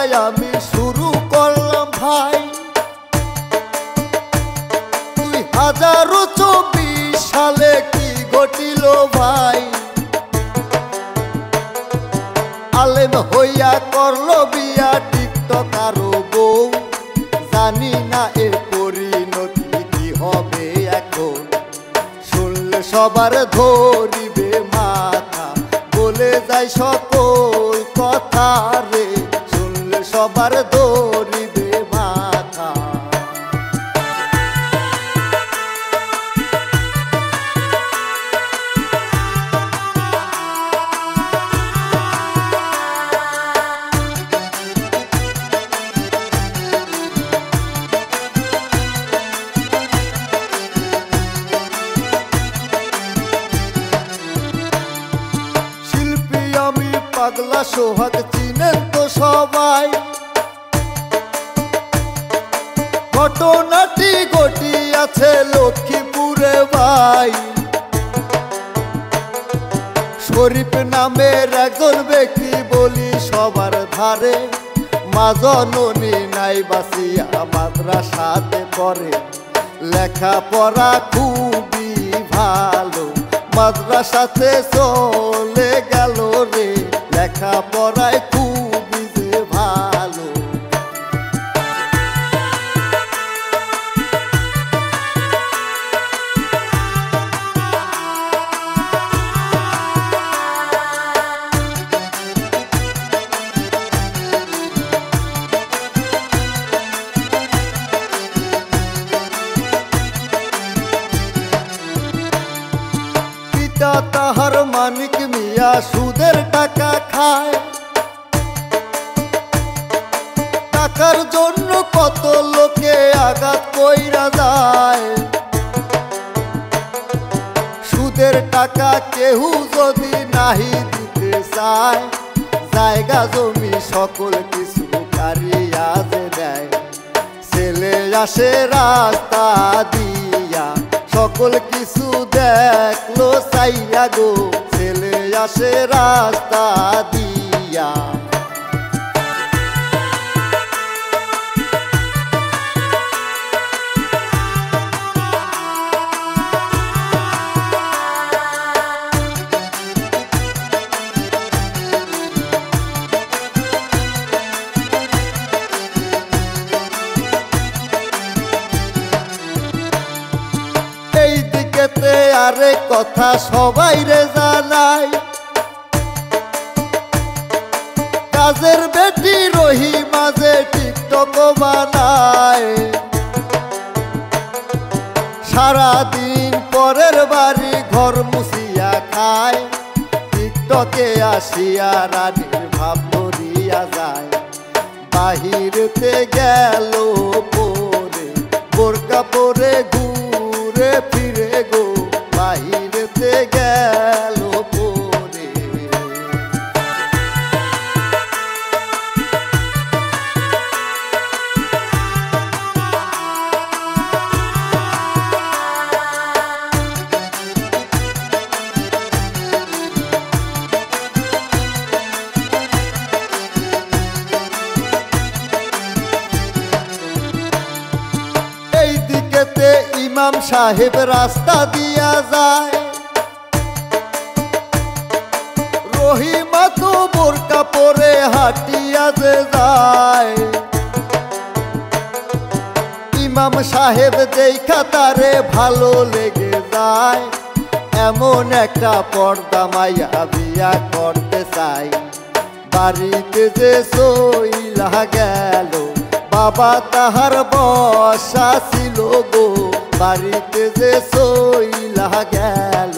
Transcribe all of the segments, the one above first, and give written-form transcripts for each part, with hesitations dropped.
লইয়াই আমি শুরু করলাম ভাই 2024 সালে কি ঘটিল ভাই আলেম হইয়া করলো বিয়া টিকটক আরো বউ জানি না এর পরিণতি কি হবে এখন শুনলে সবার ধরিবে মাথা বলে যায় সকল কথা রে শুনলে সবার ধরিবে মাথা পাগলা সোহাগ চিনেন তো সবাই ঘটনাটি ঘটিয়াছে লক্ষ্মীপুরে ভাই শরীফ নামের একজন ব্যক্তি বলি সবার ধারে মা জননী নাই বাসিয়া মাদ্রাসাতে পড়ে লেখাপড়া খুবই ভালো মাদ্রাসাতে চলে গেল রে লেখাপড়ায় খুবই যে ভালো পিতা তাহার মানিক মিয়া সুদের টাকা খায় টাকার জন্য কত লোকে আঘাত কইরা যায় সুদের টাকা কেউ যদি নাহি দিতে চায় জায়গা জমি সকল কিছু কারিয়া যে দেয় ছেলে আসে রাস্তা দিয়া সকল কিছু দেখলো চাইয়া গো ছেলে আসে রাস্তা দিয়া আরে কথা সবাই রে জানাই কাজের বেটি রহি মাঝে টিকটক বানায় সারাদিন পরের বাড়ি ঘর মুছিয়া খায় টিকটকে আসিয়া রানীর ভাব ধরিয়া যায় বাহিরতে গেল পরে বোরকা পরে ঘুরে ফিরে গো বাহিরতে গেল পরে এই দিকেতে ইমাম সাহেব রাস্তা দিয়া যায় রহিমা তো বোরকা পরে হাঁটিয়া যে যায় ইমাম সাহেব দেখা তারে ভালো লেগে যায় এমন একটা পর্দা মাইয়া বিয়া করতে চাই বাড়িতে যে সইলা গেল বাবা তাহার বসা ছিল গো বাড়িতে যে সইলা গেল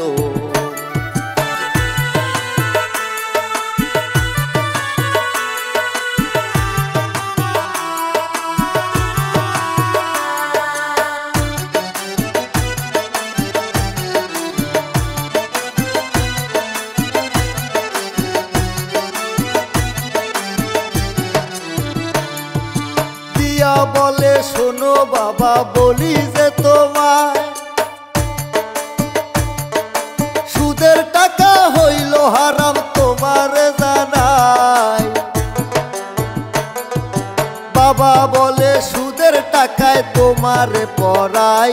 বলে শোনো বাবা বলি যে তোমায় সুদের টাকা হইল হারাম তোমার জানাই তোমারে পড়াই,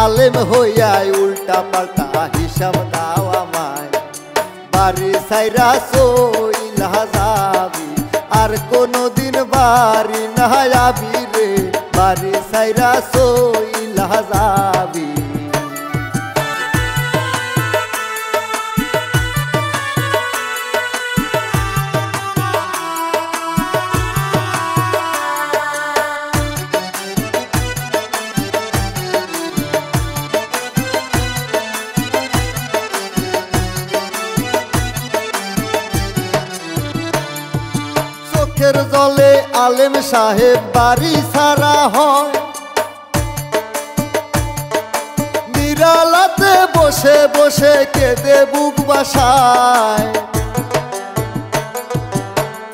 আলেম হইয়াই উল্টা পাল্টা হিসাব দাও আমায়। বাড়ি সাইরা সইলা যাবি, আর কোনদিন বাড়ি না আবি রে, বাড়ি সাইরা সইলা যাবি। চোখের জলে আলেম সাহেব বাড়ি ছাড়া হয়, নিরালাতে বসে বসে কেঁদে বুক বাসায়।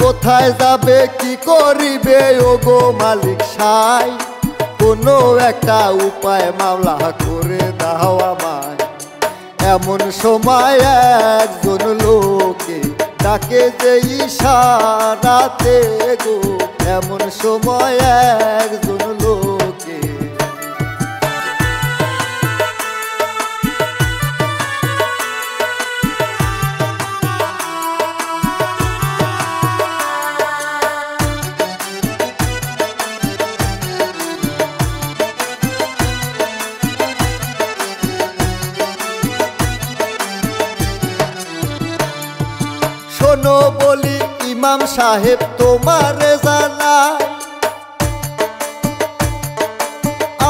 কোথায় যাবে কি করিবে ওগো মালিক সাই, কোনো একটা উপায় মামলা করে দাও আমায়। এমন সময় একজন লোকে ডাকে যে ইশারাতে গো, এমন সময় একজন লোকে। শোনো বলি ইমাম সাহেব তোমারে জানাই,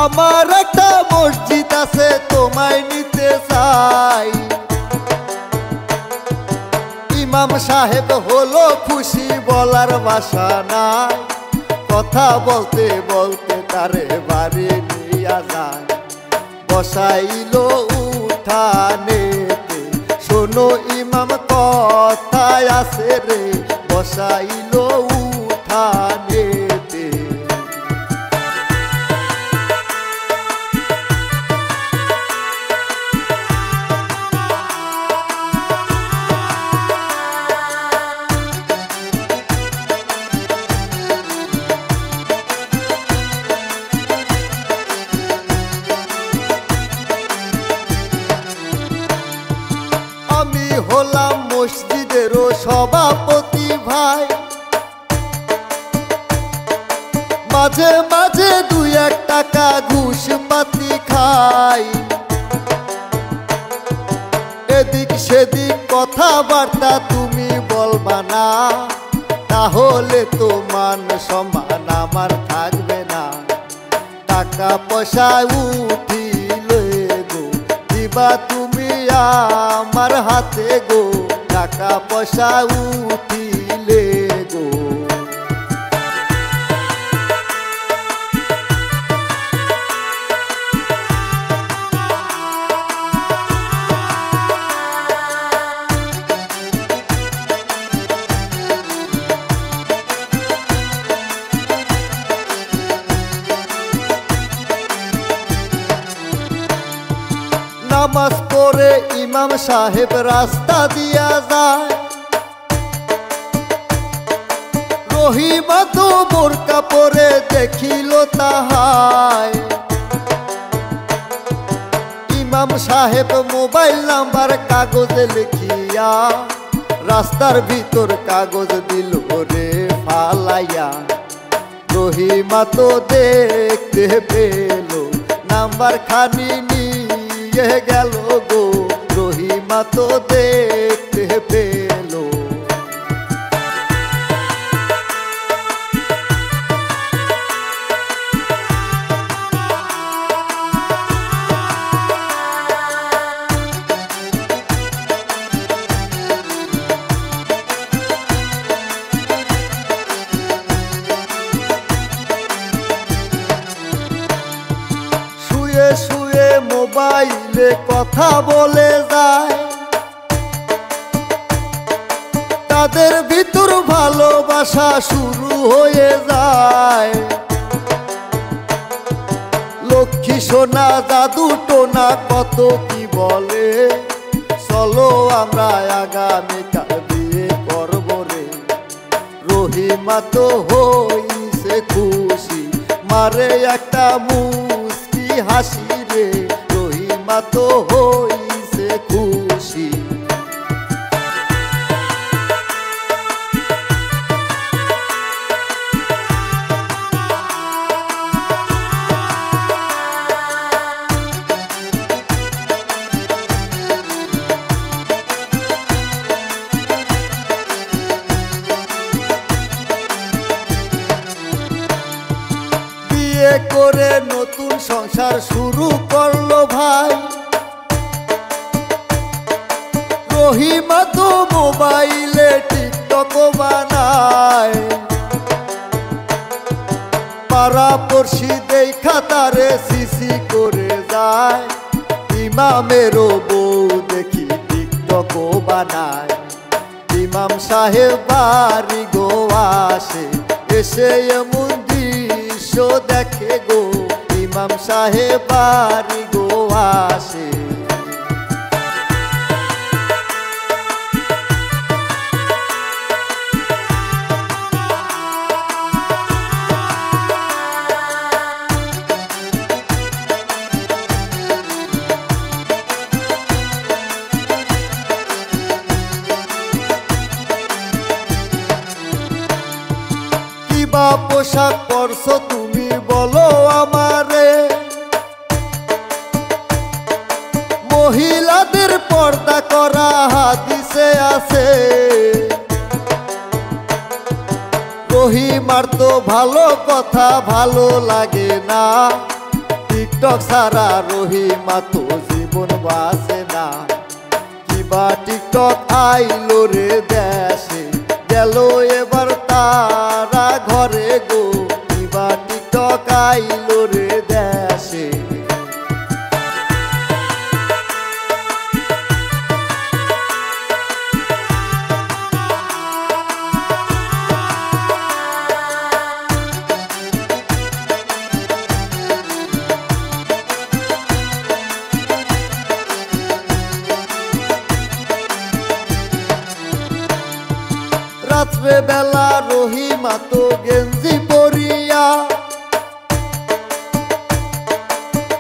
আমার একটা মসজিদ আছে তোমায় নিতে চাই। ইমাম সাহেব হলো খুশি বলার ভাষা নাই, কথা বলতে বলতে তারে বাড়ি নিয়া যায়। বসাইলো উঠানেতে, শোনো ইমাম কথায় আছে রে, বসাইলো উঠানেতে। আমি হলাম মসজিদেরও সভাপতি ভাই, মাঝে মাঝে 2-1 টাকা ঘুষ পাতি খাই। এদিক সেদিক কথাবার্তা তুমি বলবা না, তাহলে তো মান সম্মান আমার থাকবে না। টাকা পয়সা উঠিলে গো দিবা তুমি আমার হাতে গো, টাকা পয়সা উঠিলে গো। নামাজ পড়ে ইমাম সাহেব রাস্তা দিয়া যায়, রহিমা তো বোরকা পরে দেখিল তাহায়। ইমাম সাহেব মোবাইল নাম্বার কাগজে লিখিয়া, রাস্তার ভিতর কাগজ দিল রে ফালাইয়া। রহিমা তো দেখতে পেল, নাম্বার খানি নিয়ে গেল গো, রহিমা তো দেখতে পেল। শুয়ে শুয়ে মোবাইলে কথা বলে যায়, তাদের ভিতর ভালোবাসা শুরু হয়ে যায়। লক্ষ্মী সোনা জাদু টোনা কত কি বলে, চলো আমরা আগামীকাল বিয়ে করব রে। রহিমা তো হইছে খুশি, আমারে একটা মুস্কি হাসি রে রহিমা তো হইছে খুশি। বিয়ে করে নতুন সংসার শুরু করলো ভাই, রহিমা তো মোবাইলে টিকটক বানায়। পাড়া পড়শি দেখা তারে সিসি করে যায়, ইমামেরও বউ দেখি টিকটক বানায়। ইমাম সাহেব বাড়ি গো আসে, এসে এমন দৃশ্য দেখে গো, ইমাম সাহেব বাড়ি গো আসে। কিবা পোশাক পরছো তুমি বলো আমারে, মহিলাদের পর্দা করা হাদিসে আছে। রহিমার তো ভালো কথা ভালো লাগে না, টিকটক ছাড়া রহিমা তো জীবন বাঁচে না। কিবা টিকটক আইলো রে দেশে, গেল এবার তারা ঘরে গো, কিবা টিকটক আইলো রে দেশে। রাত্রে বেলা রহিমা তো গেঞ্জি পরিয়া,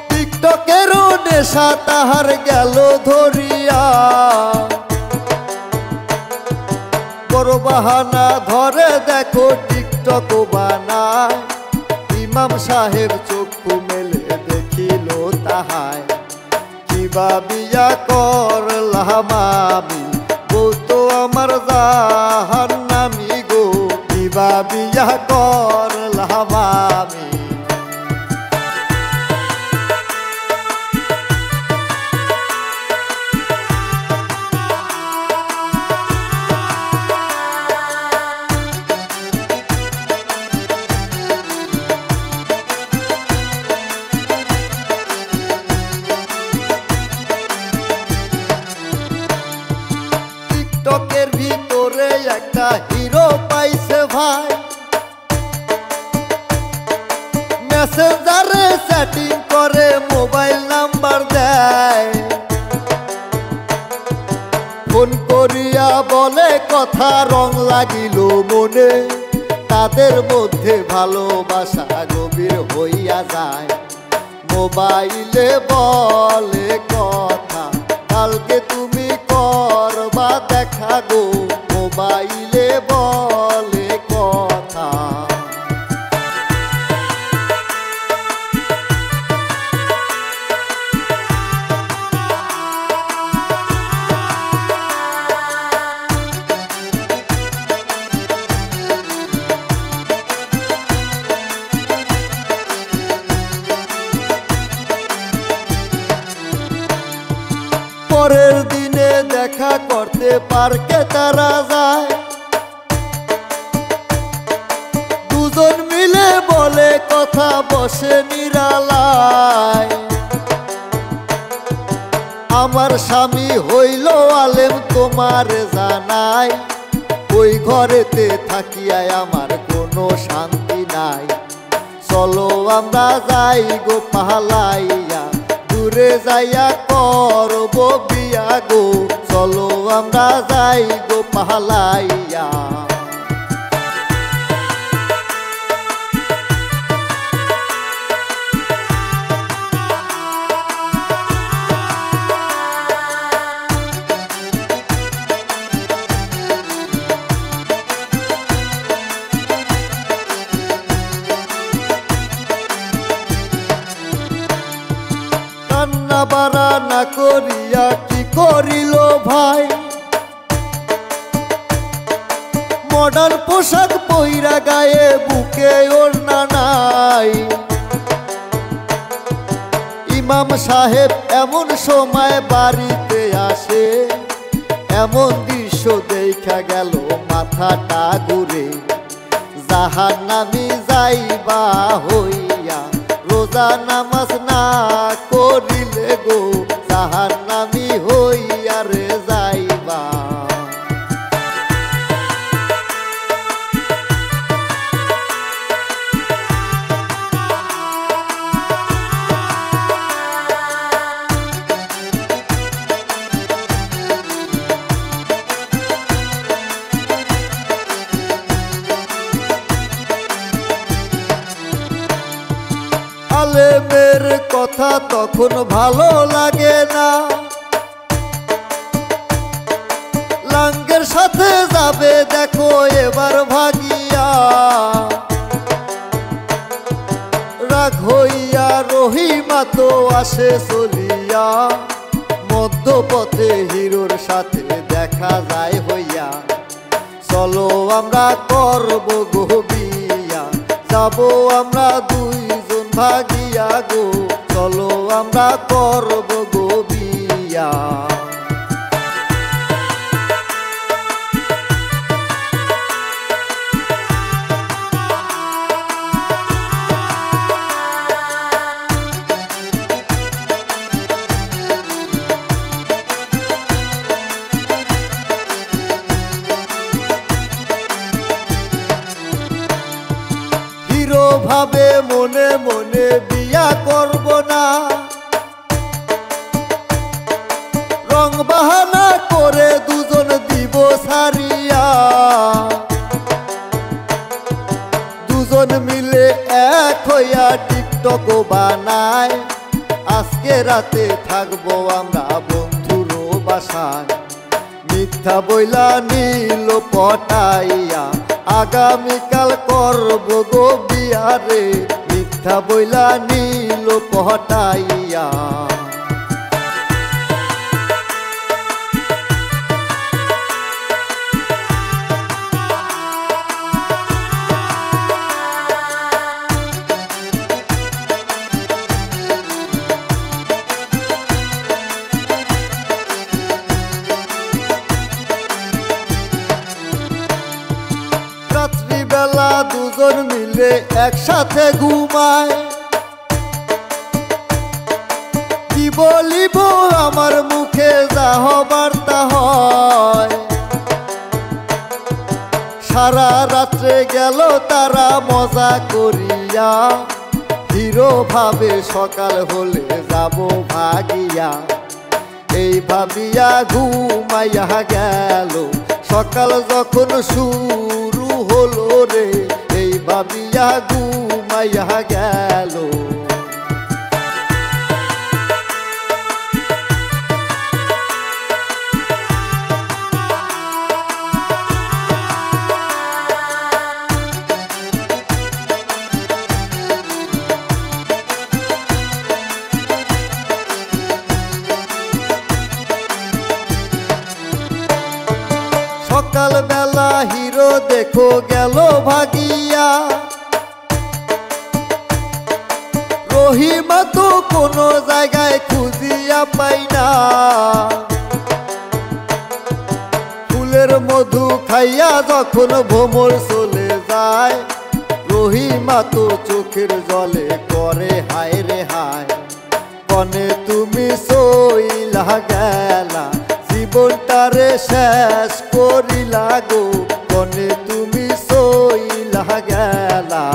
টিকটকেরও নেশা তাহার গেল ধরিয়া। বড় বাহানা ধরে দেখো টিকটক বানায়, ইমাম সাহেব চক্ষু মেলে দেখিল তাহায়। কিবা বিয়া করলাম আমি, বউ তো আমার জাহান্নামী গো, কিবা বিয়া করলাম আমি। টিকটকের ভিতরে একটা হিরো পাইছে ভাই, মেসেঞ্জারে চ্যাটিং করে মোবাইল নাম্বার দেয়। ফোন করিয়া বলে কথা রং লাগিল মনে, তাদের মধ্যে ভালোবাসা গভীর হইয়া যায়। মোবাইলে বলে কথা, কালকে তুমি করবা দেখা গো, মোবাইলে বলে কথা। পরের দিনে দেখা করতে পার্কে তারা যায়, দুজন মিলে বলে কথা বসে নিরালায়। আমার স্বামী হইল আলেম তোমার জানাই, ওই ঘরেতে থাকিয়ায় আমার কোনো শান্তি নাই। চলো আমরা যাই গো পালাইয়া, দূরে যাইয়া করব বিয়া গো, চলো আমরা যাই গো পালাইয়া। মডার্ন পোশাক পইরা গায়ে বুকে ওড়না নাই। ইমাম সাহেব এমন সময় বাড়িতে আসে, এমন দৃশ্য দেখা গেল মাথাটা ঘুরে। জাহান্নামী যাইবা হইয়া রোজা নামাজ না করিলে গো, জাহান্নামী হইয়া রে যাইবা। আলেমের কথা তখন ভালো লাগে না, লাঙ্গের সাথে যাবে দেখো এবার ভাগিয়া। রাগ হইয়া রহিমা তো আসে চলিয়া, মধ্যপথে হিরোর সাথে দেখা যায় হইয়া। চলো আমরা করব গো বিয়া, যাবো আমরা দুইজন ভাগিয়া গো, চলো আমরা করব গো বিয়া। হিরো ভাবে মনে মনে বিয়া করব না, রং বাহানা করে দুজন দিব সারিয়া। দুজন মিলে এক হইয়া টিকটক বানায়, আজকে রাতে থাকবো আমরা বন্ধুর বাসায়। মিথ্যা বইলা নীল পটাইয়া আগামীকাল করব গো বিয়া রে, মিথ্যা বইলা নীল পটাইয়া। রাত্রিবেলা দুজন মিলে একসাথে ঘুমায়, কি বলিব আমার মুখে যা হবার তা হয়। সারা রাত্রে গেল তারা মজা করিয়া, হিরো ভাবে সকাল হলে যাব ভাগিয়া। এই ভাবিয়া ঘুমাইয়া গেল, সকাল যখন শুরু হলো রে, এই ভাবিয়া ঘুমাইয়া গেল। সকাল বেলা হিরো দেখো গেল ভাগিয়া, রহিমা তো কোনো জায়গায় খুঁজিয়া পাই না। ফুলের মধু খাইয়া যখন ভ্রমর চলে যায়, রহিমা তো চোখের জলে করে হায় রে হায়। কনে তুমি সইলা গেলা, জীবনটারে শেষ করিলা গো, কনে তুমি সইলা গেলা।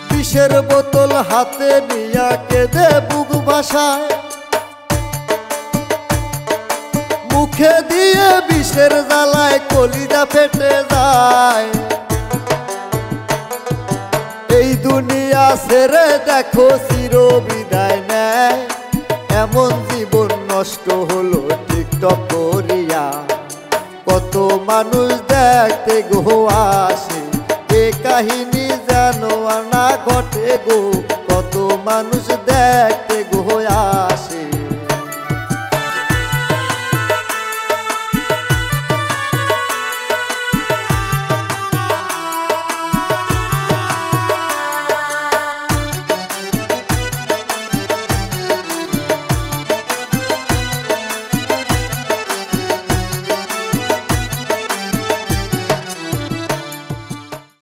বিষের বোতল হাতে নিয়া কেঁদে বুক ভাসায়, মুখে দিয়ে বিষের জ্বালায় কলিজা ফেটে যায়। এই দুনিয়া ছেড়ে দেখো চির বিদায় নেয়, নষ্ট হলো টিকটক করিয়া, কত মানুষ দেখতে গো আসে, এ কাহিনী যেন না ঘটে গো, কত মানুষ দেখতে গো